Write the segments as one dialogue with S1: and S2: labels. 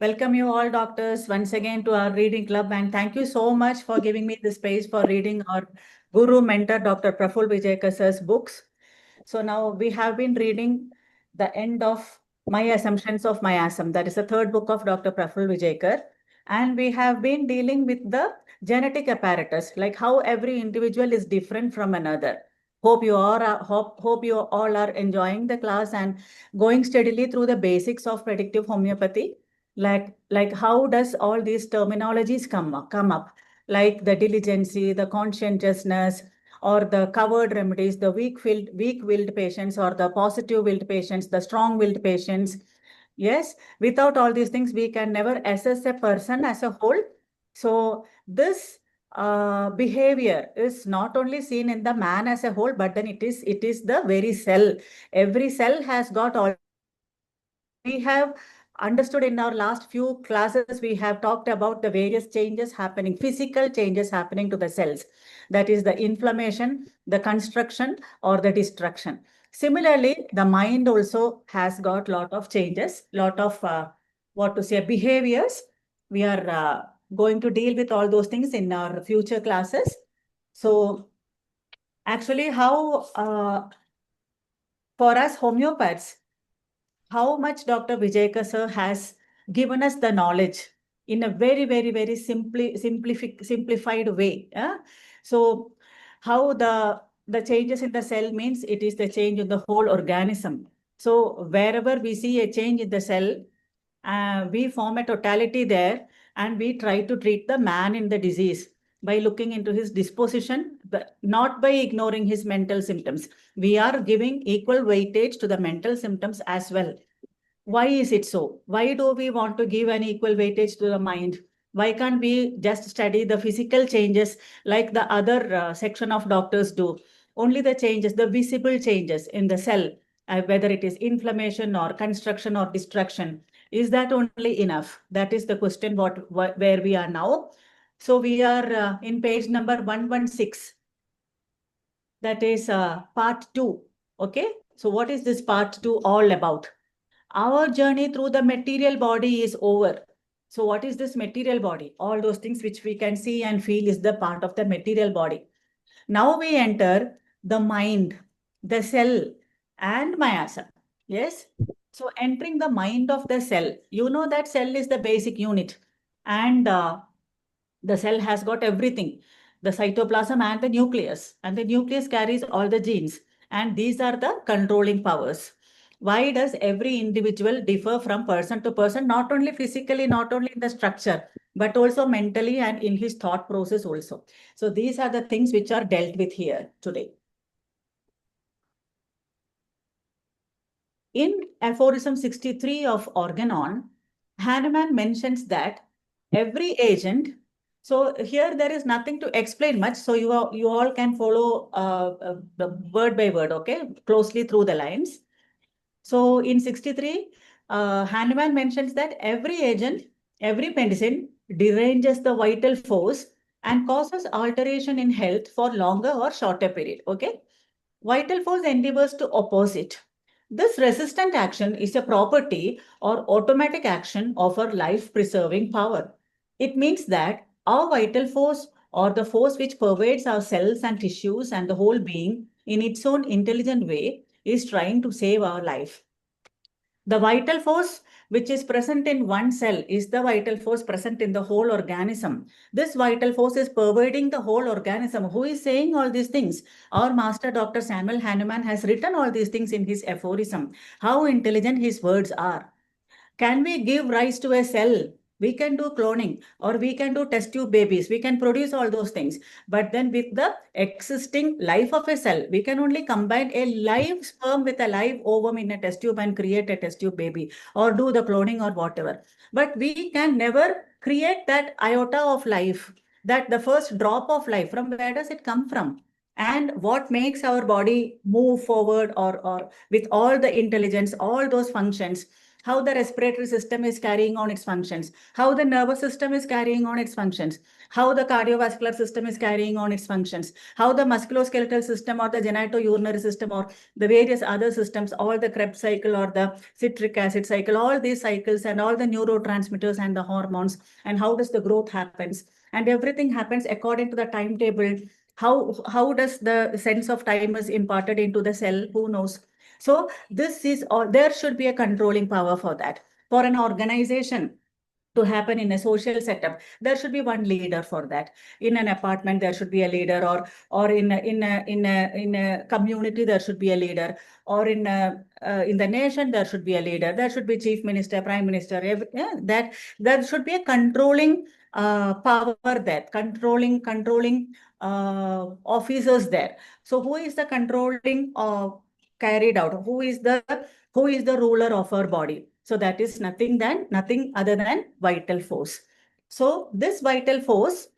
S1: Welcome you all doctors once again to our reading club, and thank you so much for giving me the space for reading our guru mentor Dr. Prafful Vijayakar's books. So now we have been reading the end of My Assumptions of Miasm. That is the third book of Dr. Prafful Vijaykar. And we have been dealing with the genetic apparatus, like how every individual is different from another. Hope you all are enjoying the class and going steadily through the basics of predictive homeopathy. Like how does all these terminologies come up? Like the diligency, the conscientiousness, or the covered remedies, the weak-willed patients, or the positive-willed patients, the strong-willed patients. Yes, without all these things, we can never assess a person as a whole. So this behavior is not only seen in the man as a whole, but then it is the very cell. Every cell has got all. We have understood in our last few classes, we have talked about the various changes happening, physical changes happening to the cells. That is the inflammation, the construction, or the destruction. Similarly, the mind also has got lot of changes, lot of behaviors. We are going to deal with all those things in our future classes. So actually, how for us homeopaths, how much Dr. Vijaykar sir has given us the knowledge in a very, very, very simplified way. Yeah? So how the changes in the cell means it is the change in the whole organism. So wherever we see a change in the cell, we form a totality there, and we try to treat the man in the disease by looking into his disposition, but not by ignoring his mental symptoms. We are giving equal weightage to the mental symptoms as well. Why is it so? Why do we want to give an equal weightage to the mind? Why can't we just study the physical changes like the other section of doctors do? Only the changes, the visible changes in the cell, whether it is inflammation or construction or destruction. Is that only enough? That is the question where we are now. So we are in page number 116. That is part 2. Okay. So what is this part 2 all about? Our journey through the material body is over. So what is this material body? All those things which we can see and feel is the part of the material body. Now we enter the mind, the cell, and miasm. Yes. So entering the mind of the cell, you know that cell is the basic unit, and the cell has got everything, the cytoplasm and the nucleus. And the nucleus carries all the genes. And these are the controlling powers. Why does every individual differ from person to person, not only physically, not only in the structure, but also mentally and in his thought process also? So these are the things which are dealt with here today. In aphorism 63 of Organon, Hahnemann mentions that every agent, so here there is nothing to explain much, so you all can follow the word by word, okay, closely through the lines. So in 63, Hahnemann mentions that every agent, every medicine deranges the vital force and causes alteration in health for longer or shorter period, okay? Vital force endeavors to oppose it. This resistant action is a property or automatic action of our life-preserving power. It means that our vital force, or the force which pervades our cells and tissues and the whole being in its own intelligent way, is trying to save our life. The vital force which is present in one cell is the vital force present in the whole organism. This vital force is pervading the whole organism. Who is saying all these things? Our master Dr. Samuel Hahnemann has written all these things in his aphorism. How intelligent his words are. Can we give rise to a cell? We can do cloning, or we can do test tube babies. We can produce all those things. But then with the existing life of a cell, we can only combine a live sperm with a live ovum in a test tube and create a test tube baby, or do the cloning or whatever. But we can never create that iota of life, that the first drop of life. From where does it come from? and what makes our body move forward, or with all the intelligence, all those functions, how the respiratory system is carrying on its functions, how the nervous system is carrying on its functions, how the cardiovascular system is carrying on its functions, how the musculoskeletal system or the genitourinary system or the various other systems, all the Krebs cycle or the citric acid cycle, all these cycles and all the neurotransmitters and the hormones, and how does the growth happens, and everything happens according to the timetable. How does the sense of time is imparted into the cell? Who knows? So this is, or there should be a controlling power for that. For an organization to happen in a social setup, there should be one leader for that. In an apartment, there should be a leader, or in a community, there should be a leader, or in the nation, there should be a leader. There should be chief minister, prime minister, that there should be a controlling power there, controlling officers there. So who is the controlling carried out? Who is the ruler of our body? So that is nothing other than vital force. So this vital force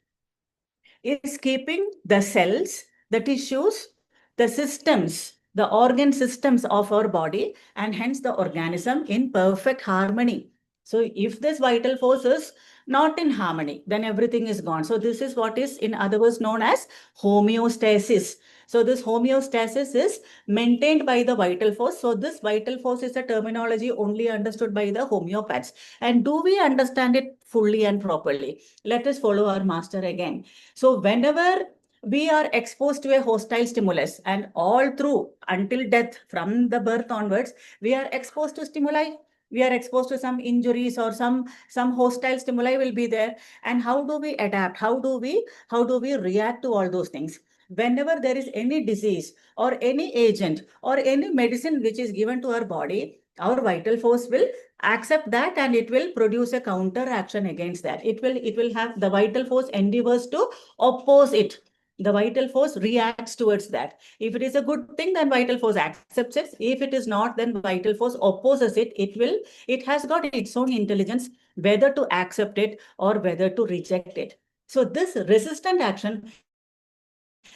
S1: is keeping the cells, the tissues, the systems, the organ systems of our body, and hence the organism in perfect harmony. So if this vital force is not in harmony, then everything is gone. So this is what is in other words known as homeostasis. So this homeostasis is maintained by the vital force. So this vital force is a terminology only understood by the homeopaths. And do we understand it fully and properly? Let us follow our master again. So whenever we are exposed to a hostile stimulus, and all through until death, from the birth onwards, we are exposed to stimuli. We are exposed to some injuries, or some hostile stimuli will be there. And how do we adapt? How do we react to all those things? Whenever there is any disease or any agent or any medicine which is given to our body, our vital force will accept that, and it will produce a counter action against that. It will have the vital force endeavors to oppose it. The vital force reacts towards that. If it is a good thing, then vital force accepts it. If it is not, then vital force opposes it. It has got its own intelligence whether to accept it or whether to reject it. So this resistant action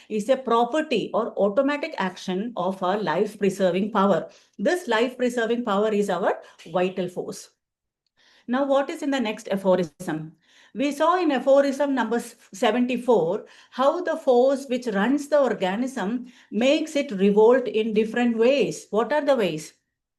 S1: is a property or automatic action of our life-preserving power. This life-preserving power is our vital force. Now, what is in the next aphorism? We saw in aphorism number 74 how the force which runs the organism makes it revolt in different ways. What are the ways?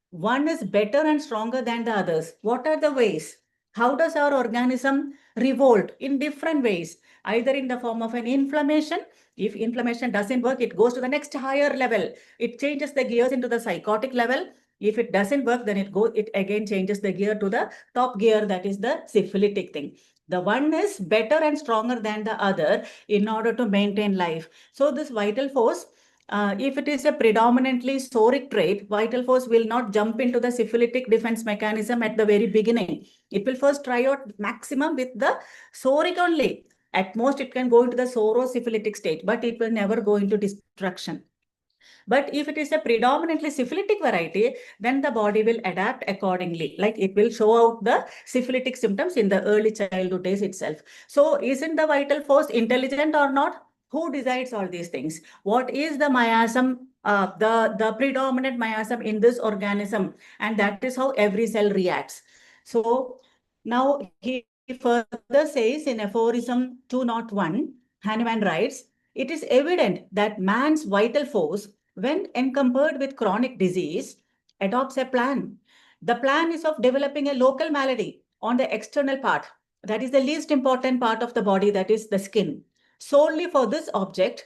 S1: One is better and stronger than the others. What are the ways? How does our organism revolt? In different ways, either in the form of an inflammation. If inflammation doesn't work, it goes to the next higher level. It changes the gears into the psychotic level. If it doesn't work, then it again changes the gear to the top gear, that is the syphilitic thing. The one is better and stronger than the other in order to maintain life. So this vital force, if it is a predominantly soric trait, vital force will not jump into the syphilitic defense mechanism at the very beginning. It will first try out maximum with the soric only. At most, it can go into the sorosyphilitic state, but it will never go into destruction. But if it is a predominantly syphilitic variety, then the body will adapt accordingly. Like it will show out the syphilitic symptoms in the early childhood days itself. So isn't the vital force intelligent or not? Who decides all these things? What is the miasm, the predominant miasm in this organism? And that is how every cell reacts. So now he further says in aphorism 201, Hahnemann writes, it is evident that man's vital force, when encumbered with chronic disease, adopts a plan. The plan is of developing a local malady on the external part, that is the least important part of the body, that is the skin, solely for this object,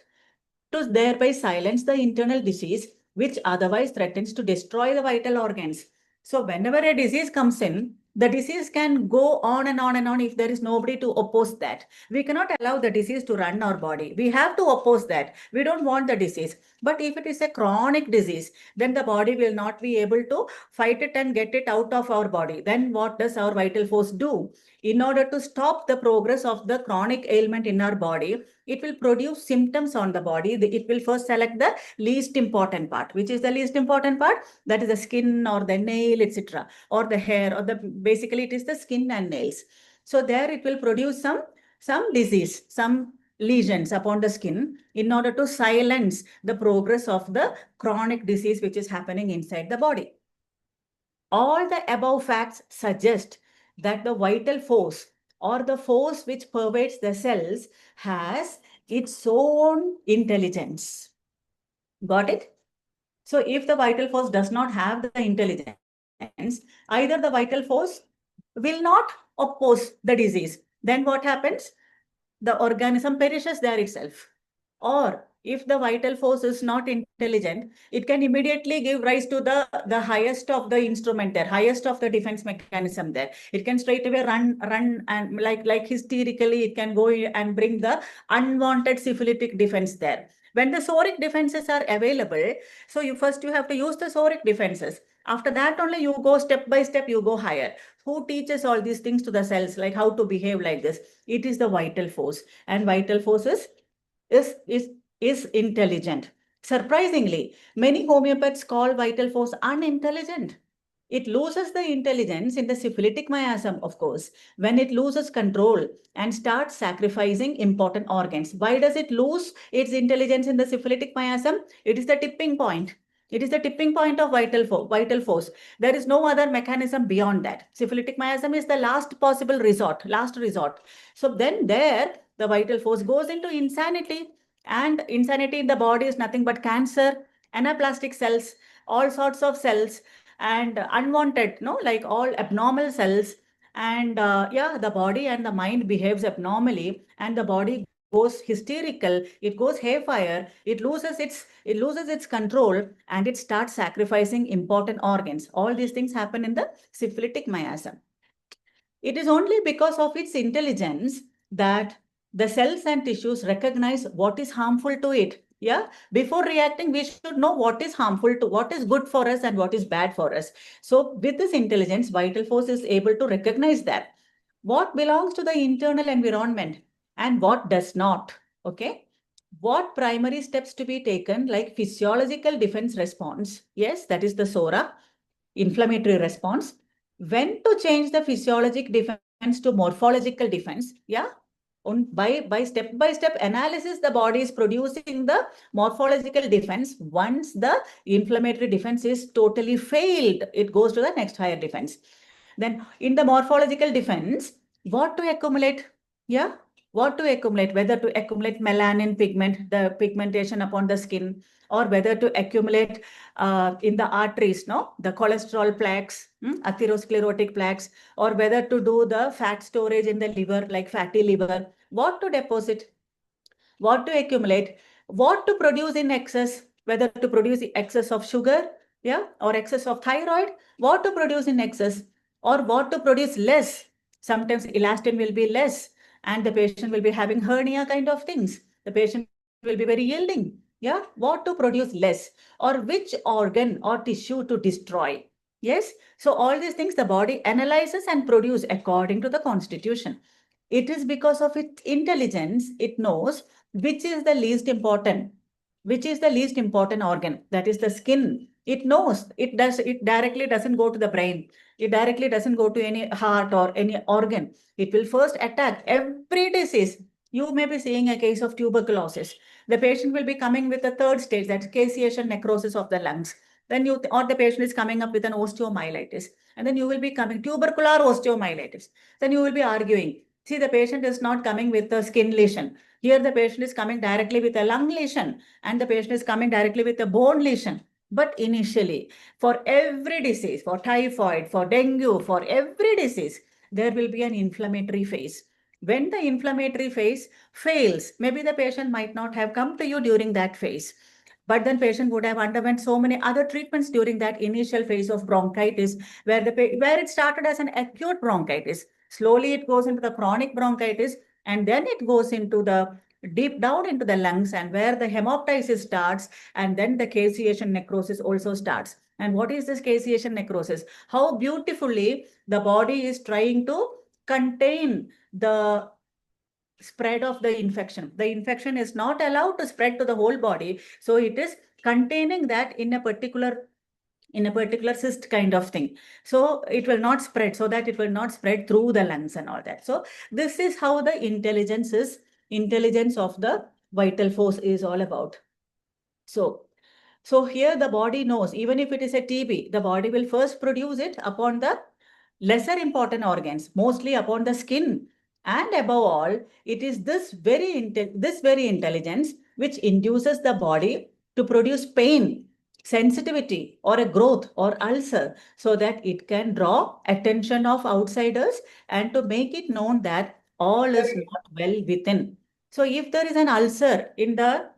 S1: to thereby silence the internal disease which otherwise threatens to destroy the vital organs. So whenever a disease comes in, the disease can go on and on and on if there is nobody to oppose that. We cannot allow the disease to run our body. We have to oppose that. We don't want the disease. But if it is a chronic disease, then the body will not be able to fight it and get it out of our body. Then what does our vital force do? In order to stop the progress of the chronic ailment in our body, it will produce symptoms on the body. It will first select the least important part. Which is the least important part? That is the skin or the nail, etc. Or the hair, or basically it is the skin and nails. So there it will produce some disease, some lesions upon the skin in order to silence the progress of the chronic disease which is happening inside the body. All the above facts suggest that the vital force or the force which pervades the cells has its own intelligence. Got it? So if the vital force does not have the intelligence, either the vital force will not oppose the disease. Then what happens? The organism perishes there itself. Or if the vital force is not intelligent, it can immediately give rise to the highest of the instrument there, highest of the defense mechanism there. It can straight away run and like hysterically, it can go and bring the unwanted syphilitic defense there. When the soric defenses are available, so you have to use the soric defenses. After that only you go step by step, you go higher. Who teaches all these things to the cells, like how to behave like this? It is the vital force, and vital force is intelligent. Surprisingly, many homeopaths call vital force unintelligent. It loses the intelligence in the syphilitic miasm, of course, when it loses control and starts sacrificing important organs. Why does it lose its intelligence in the syphilitic miasm? It is the tipping point. It is the tipping point of vital force. There is no other mechanism beyond that. Syphilitic miasm is the last possible resort, last resort. So then there, the vital force goes into insanity, and insanity in the body is nothing but cancer, anaplastic cells, all sorts of cells, and unwanted, no, like all abnormal cells. And yeah, the body and the mind behaves abnormally, and the body goes hysterical, it goes haywire, it loses its control, and it starts sacrificing important organs. All these things happen in the syphilitic miasm. It is only because of its intelligence that the cells and tissues recognize what is harmful to it. Yeah, before reacting, we should know what is harmful to, what is good for us and what is bad for us. So with this intelligence, vital force is able to recognize that what belongs to the internal environment and what does not. Okay. What primary steps to be taken, like physiological defense response? Yes, that is the SORA, inflammatory response. When to change the physiologic defense to morphological defense? Yeah, by step analysis, the body is producing the morphological defense. Once the inflammatory defense is totally failed, it goes to the next higher defense. Then in the morphological defense, what to accumulate? Yeah, what to accumulate? Whether to accumulate melanin pigment, the pigmentation upon the skin, or whether to accumulate in the arteries, no, the cholesterol plaques, atherosclerotic plaques, or whether to do the fat storage in the liver, like fatty liver. What to deposit? What to accumulate? What to produce in excess? Whether to produce excess of sugar, yeah, or excess of thyroid? What to produce in excess, or what to produce less? Sometimes elastin will be less, and the patient will be having hernia kind of things. The patient will be very yielding. Yeah, what to produce less, or which organ or tissue to destroy. Yes, so all these things the body analyzes and produce according to the constitution. It is because of its intelligence, it knows which is the least important, organ, that is the skin. It knows, it directly doesn't go to the brain, it directly doesn't go to any heart or any organ. It will first attack every disease. You may be seeing a case of tuberculosis. The patient will be coming with a third stage, that's caseation necrosis of the lungs. Then or the patient is coming up with an osteomyelitis, and then you will be coming tubercular osteomyelitis. Then you will be arguing, see, the patient is not coming with a skin lesion. Here the patient is coming directly with a lung lesion, and the patient is coming directly with a bone lesion. But initially, for every disease, for typhoid, for dengue, for every disease, there will be an inflammatory phase. When the inflammatory phase fails, maybe the patient might not have come to you during that phase, but then patient would have underwent so many other treatments during that initial phase of bronchitis, where it started as an acute bronchitis. Slowly it goes into the chronic bronchitis, and then it goes into the deep down into the lungs, and where the hemoptysis starts, and then the caseation necrosis also starts. And what is this caseation necrosis? How beautifully the body is trying to contain the spread of the infection. The infection is not allowed to spread to the whole body. So it is containing that in a particular cyst kind of thing. So it will not spread, so that it will not spread through the lungs and all that. So this is how the intelligence is intelligence of the vital force is all about. So here the body knows, even if it is a TB, the body will first produce it upon the lesser important organs, mostly upon the skin. And above all, it is this very intelligence which induces the body to produce pain, sensitivity, or a growth or ulcer, so that it can draw attention of outsiders and to make it known that all is not well within. So if there is an ulcer in the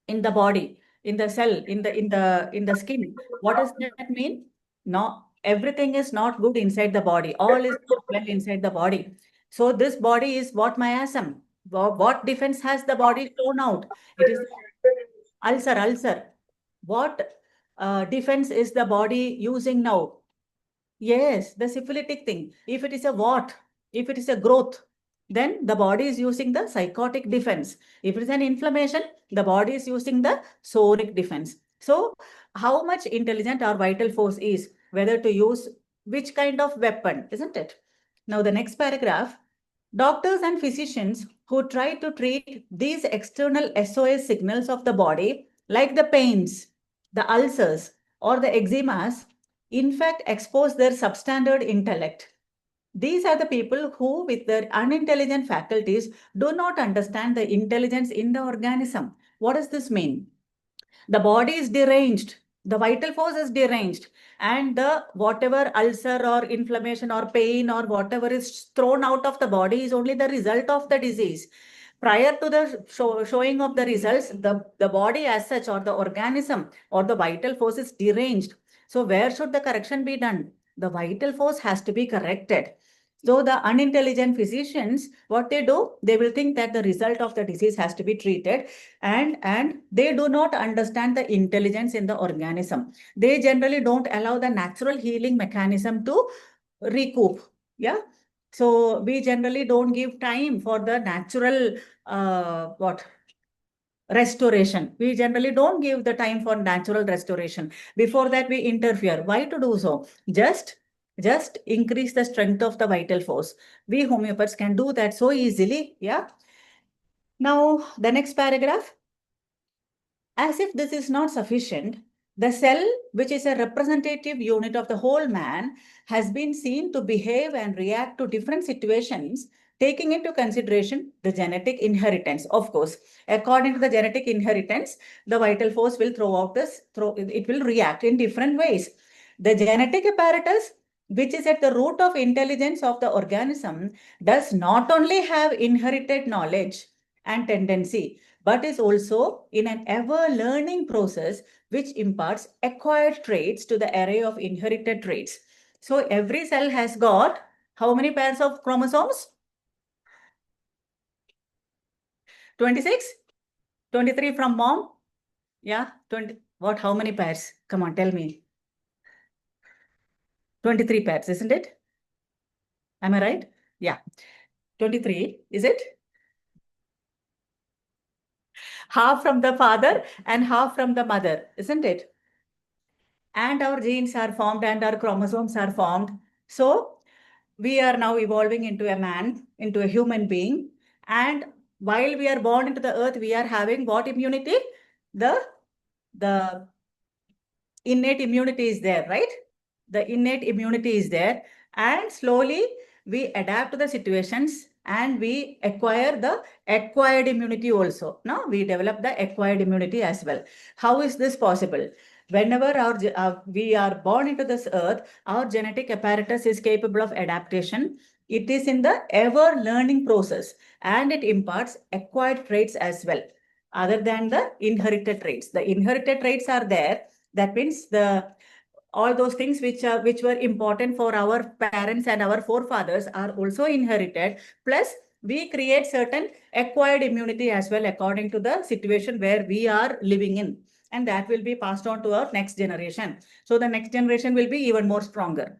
S1: body, in the cell, in the skin, what does that mean? No, everything is not good inside the body. All is not well inside the body. So this body is what miasm. What defense has the body shown out? It is ulcer. What defense is the body using now? Yes, the syphilitic thing. If it is a what, if it is a growth, then the body is using the psychotic defense. If it is an inflammation, the body is using the soric defense. So, how much intelligent our vital force is, whether to use which kind of weapon, isn't it? Now, the next paragraph. Doctors and physicians who try to treat these external SOS signals of the body, like the pains, the ulcers, or the eczemas, in fact expose their substandard intellect. These are the people who, with their unintelligent faculties, do not understand the intelligence in the organism. What does this mean? The body is deranged, the vital force is deranged, and the whatever ulcer or inflammation or pain or whatever is thrown out of the body is only the result of the disease. Prior to the showing of the results, the body as such, or the organism or the vital force is deranged. So where should the correction be done? The vital force has to be corrected. So the unintelligent physicians, what they do, they will think that the result of the disease has to be treated, and they do not understand the intelligence in the organism. They generally don't allow the natural healing mechanism to recoup. Yeah. So we generally don't give time for the natural what restoration. We generally don't give the time for natural restoration. Before that, we interfere. Why to do so? Just increase the strength of the vital force. We homeopaths can do that so easily. Yeah. Now, the next paragraph. As if this is not sufficient, the cell, which is a representative unit of the whole man, has been seen to behave and react to different situations, taking into consideration the genetic inheritance. Of course, according to the genetic inheritance, the vital force will it will react in different ways. The genetic apparatus, which is at the root of intelligence of the organism, does not only have inherited knowledge and tendency, but is also in an ever-learning process which imparts acquired traits to the array of inherited traits. So every cell has got how many pairs of chromosomes? 26? 23 from mom? Yeah, 20. What? How many pairs? Come on, tell me. 23 pairs, isn't it? Am I right? Yeah. 23, is it? Half from the father and half from the mother, isn't it? And our genes are formed and our chromosomes are formed. So we are now evolving into a man, into a human being. And while we are born into the earth, we are having what immunity? The innate immunity is there, right? The innate immunity is there. And slowly we adapt to the situations and we acquire the acquired immunity also. Now we develop the acquired immunity as well. How is this possible? Whenever we are born into this earth, our genetic apparatus is capable of adaptation. It is in the ever learning process and it imparts acquired traits as well, other than the inherited traits. The inherited traits are there. That means all those things which were important for our parents and our forefathers are also inherited. Plus, we create certain acquired immunity as well according to the situation where we are living in, and that will be passed on to our next generation. So the next generation will be even more stronger.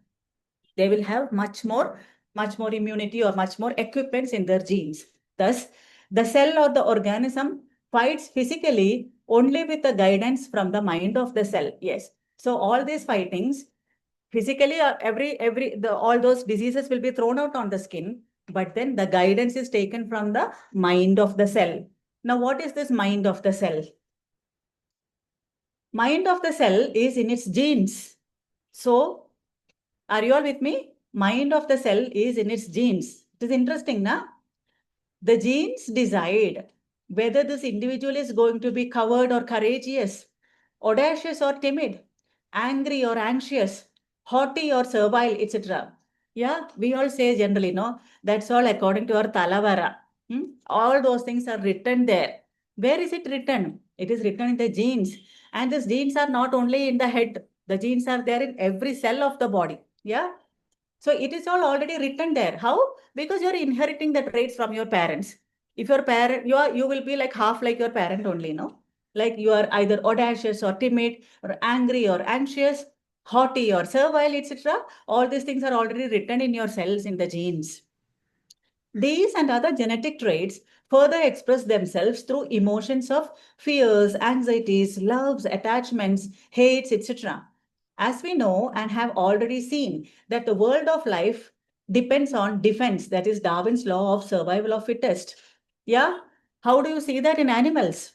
S1: They will have much more immunity or much more equipments in their genes. Thus, the cell or the organism fights physically only with the guidance from the mind of the cell. Yes. So all these fightings physically, all those diseases will be thrown out on the skin, but then the guidance is taken from the mind of the cell. Now, what is this mind of the cell? Mind of the cell is in its genes. So, are you all with me? Mind of the cell is in its genes. It is interesting, na? The genes decide whether this individual is going to be coward or courageous, audacious or timid, angry or anxious, haughty or servile, etc. Yeah, we all say generally, no, that's all according to our Talavara. All those things are written there. Where is it written? It is written in the genes. And these genes are not only in the head, the genes are there in every cell of the body. Yeah. So it is all already written there. How? Because you're inheriting the traits from your parents. If your parent, you will be like half like your parent only, no? Like you are either audacious or timid or angry or anxious, haughty or servile, etc. All these things are already written in your cells in the genes. These and other genetic traits further express themselves through emotions of fears, anxieties, loves, attachments, hates, etc. As we know and have already seen that the world of life depends on defense, that is Darwin's law of survival of fittest. Yeah? How do you see that in animals?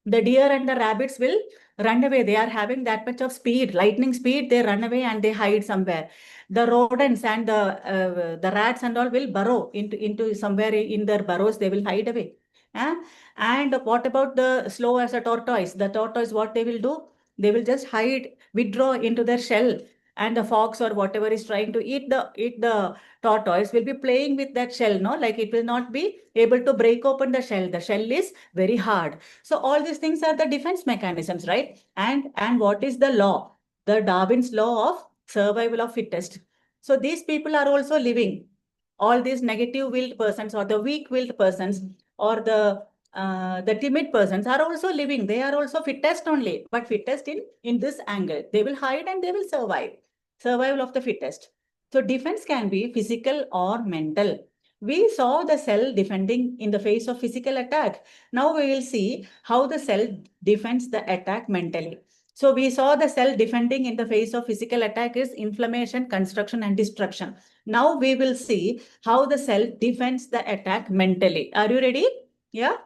S1: The deer and the rabbits will run away. They are having that much of speed, lightning speed. They run away and they hide somewhere. The rodents and the rats and all will burrow into somewhere in their burrows. They will hide away. Eh? And what about the slow as a tortoise? The tortoise, what they will do? They will just hide, withdraw into their shell. And the fox or whatever is trying to eat the tortoise will be playing with that shell, no? Like it will not be able to break open the shell. The shell is very hard. So all these things are the defense mechanisms, right? And what is the law? The Darwin's law of survival of fittest. So these people are also living. All these negative willed persons or the weak willed persons or the timid persons are also living. They are also fittest only, but fittest in this angle. They will hide and they will survive. Survival of the fittest. So defense can be physical or mental. We saw the cell defending in the face of physical attack. Now we will see how the cell defends the attack mentally. So we saw the cell defending in the face of physical attack is inflammation, construction, and destruction. Now we will see how the cell defends the attack mentally. Are you ready? Yeah.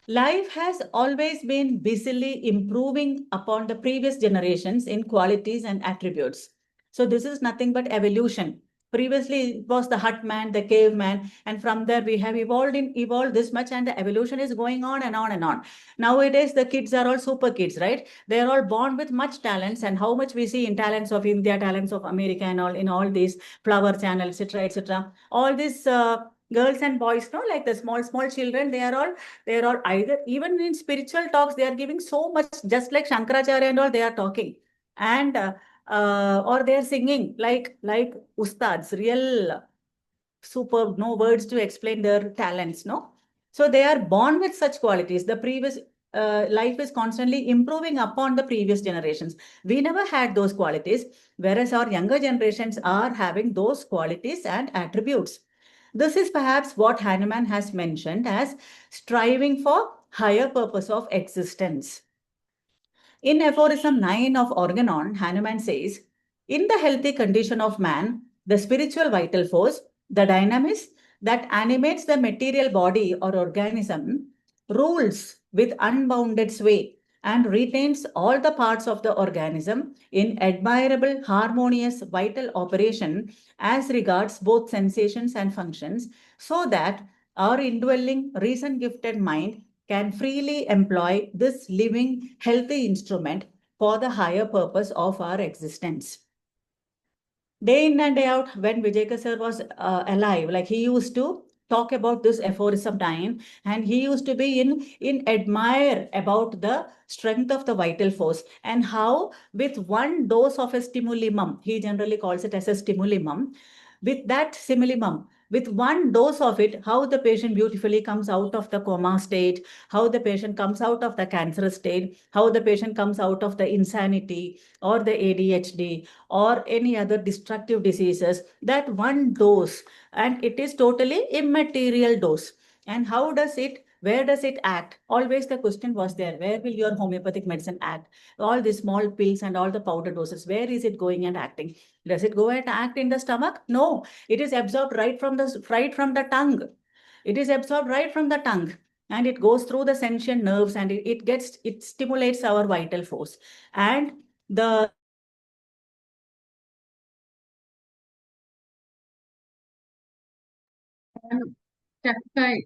S1: Life has always been busily improving upon the previous generations in qualities and attributes. So this is nothing but evolution. Previously, it was the hut man, the caveman, and from there we have evolved this much, and the evolution is going on and on and on. Nowadays, the kids are all super kids, right? They are all born with much talents, and how much we see in talents of India, talents of America, and all in all these flower channels, etc., etc. All these girls and boys, no, like the small children, they are all either, even in spiritual talks, they are giving so much, just like Shankaracharya and all, they are talking. And or they are singing like ustads, real superb, no words to explain their talents, no? So they are born with such qualities. The previous life is constantly improving upon the previous generations. We never had those qualities, whereas our younger generations are having those qualities and attributes. This is perhaps what Hahnemann has mentioned as striving for higher purpose of existence. In aphorism 9 of Organon, Hahnemann says, in the healthy condition of man, the spiritual vital force, the dynamis that animates the material body or organism, rules with unbounded sway and retains all the parts of the organism in admirable, harmonious, vital operation as regards both sensations and functions, so that our indwelling, reason gifted mind can freely employ this living, healthy instrument for the higher purpose of our existence. Day in and day out, when Vijaykar sir was alive, like he used to talk about this aphorism time, and he used to be in admire about the strength of the vital force and how with one dose of a stimulum, he generally calls it as a stimulum, with that stimulum, with one dose of it, how the patient beautifully comes out of the coma state, how the patient comes out of the cancerous state, how the patient comes out of the insanity or the ADHD or any other destructive diseases, that one dose, and it is totally immaterial dose. And how does it Where does it act? Always the question was there, where will your homeopathic medicine act? All the small pills and all the powder doses, where is it going and acting? Does it go and act in the stomach? No, it is absorbed right from the tongue. It is absorbed right from the tongue, and it goes through the sentient nerves, and it stimulates our vital force. And the
S2: Um, Tactile.